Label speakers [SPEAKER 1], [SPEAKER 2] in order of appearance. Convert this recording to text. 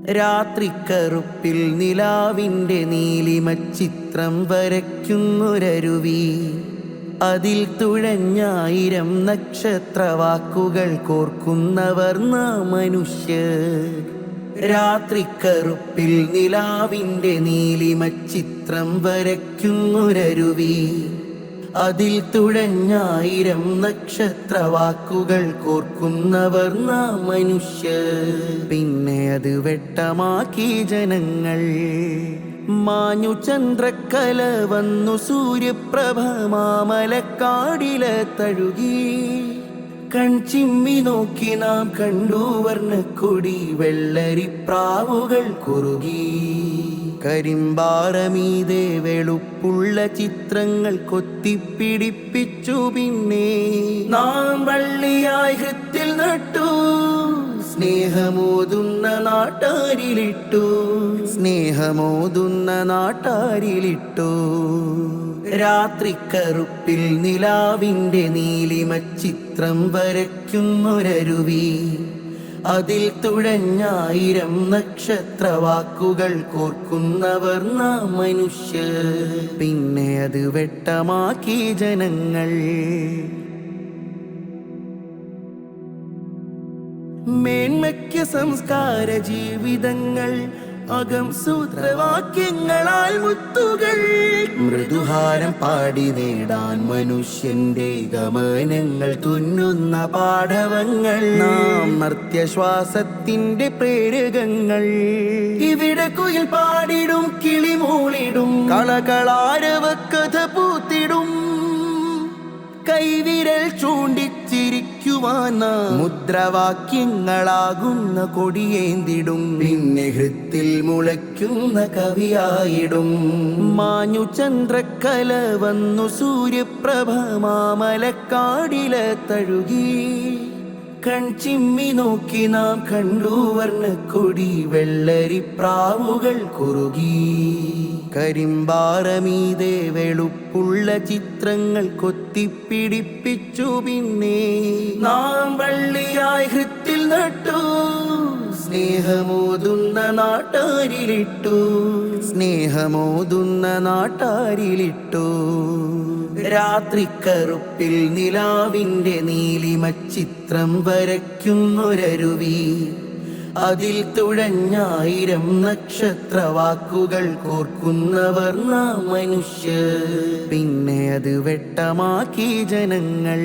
[SPEAKER 1] രാത്രിക്കറുപ്പിൽ നിലാവിൻ്റെ നീലിമച്ചിത്രം വരയ്ക്കുന്നൊരരുവി, അതിൽ തുഴഞ്ഞായിരം നക്ഷത്രവാക്കുകൾ കോർക്കുന്നവർ നാം മനുഷ്യർ. രാത്രിക്കറുപ്പിൽ നിലാവിൻ്റെ നീലിമച്ചിത്രം വരയ്ക്കുന്നൊരരുവി, അതിൽ തുഴഞ്ഞായിരം നക്ഷത്രവാക്കുകൾ കോർക്കുന്നവർ നാം മനുഷ്യർ. പിന്നെ അത് വെട്ടമാക്കി ജനങ്ങൾ. മാഞ്ഞു ചന്ദ്രക്കല വന്നു സൂര്യപ്രഭ മാമലക്കാടില തഴുകി. കൺചിമ്മി നോക്കി നാം കണ്ടു വർണ്ണക്കൊടി, വെള്ളരിപ്രാവുകൾ കുറുകി. കരിമ്പാറമീതെ വെളുപ്പുള്ള ചിത്രങ്ങൾ കൊത്തിപ്പിടിപ്പിച്ചു. പിന്നെ നാം വള്ളിയായി ഹൃത്തിൽ നട്ടു, സ്നേഹമോതുന്ന നാട്ടാരിലിട്ടു, സ്നേഹമോതുന്ന നാട്ടാരിലിട്ടു. രാത്രിക്കറുപ്പിൽ നിലാവിൻ്റെ നീലിമച്ചിത്രം വരയ്ക്കുന്നൊരരുവി, അതിൽ തുഴഞ്ഞായിരം നക്ഷത്രവാക്കുകൾ കോർക്കുന്നവർ നാം മനുഷ്യർ. പിന്നെ അത് വെട്ടമാക്കി ജനങ്ങൾ. മേന്മയ്ക്ക് സംസ്കാര ജീവിതങ്ങൾ, അകം സൂത്രവാക്യങ്ങളാൽ മുത്തുകൾ. മൃദുഹാരം പാടി നേടാൻ മനുഷ്യന്റെ ഗമനങ്ങൾ തുന്നുന്ന പാഠവങ്ങൾ. നാം മർത്യശ്വാസത്തിന്റെ പ്രേരകങ്ങൾ. ഇവിടെ കുയിൽ പാടിടും, കിളിമൂളിടും, കളകളാരവ കഥ പൂത്തിടും. കൈവിരൽ ചൂണ്ടിച്ചിരിക്കുവാൻ മുദ്രാവാക്യങ്ങളാകുന്ന കൊടിയേന്തിടും. പിന്നെ ഹൃത്തിൽ മുളയ്ക്കുന്ന കവിയായിടും. മാഞ്ഞു ചന്ദ്രക്കല വന്നു സൂര്യപ്രഭ മാമലക്കാടില തഴുകി. കൺചിമ്മി നോക്കി നാം കണ്ടു വർണ്ണക്കൊടി, വെള്ളരിപ്രാവുകൾ കുറുകി. കരിമ്പാറമീതെ വെളുപ്പുള്ള ചിത്രങ്ങൾ കൊത്തിപ്പിടിപ്പിച്ചു. പിന്നെ നാം വള്ളിയായി ഹൃത്തിൽ നട്ടു, സ്നേഹമോതുന്ന നാട്ടാരിലിട്ടു, സ്നേഹമോതുന്ന നാട്ടാരിലിട്ടു. രാത്രിക്കറുപ്പിൽ നിലാവിൻ്റെ നീലിമച്ചിത്രം വരയ്ക്കുന്നൊരരുവി, അതിൽ തുഴഞ്ഞായിരം നക്ഷത്രവാക്കുകൾ കോർക്കുന്നവർ നാം മനുഷ്യർ. പിന്നെ അത് വെട്ടമാക്കി ജനങ്ങൾ.